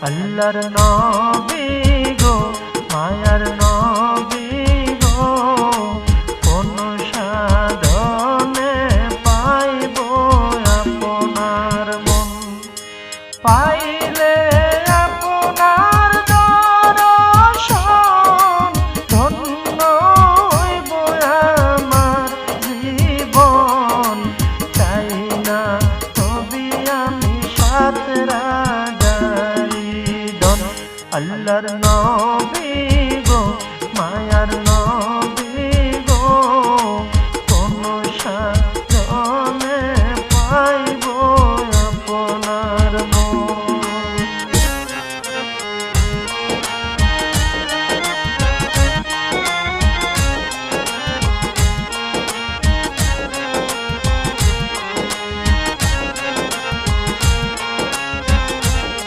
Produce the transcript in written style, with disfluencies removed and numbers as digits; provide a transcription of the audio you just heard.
আল্লাহর নবী গো মায়ার নবী গো কোন সাধনে পাইব আপনার মন পাইলে আপনার দর্শন ধন্য হইব আমার জীবন চাই না তবে আমি সাত রাজারি ধন আল্লাহর নবী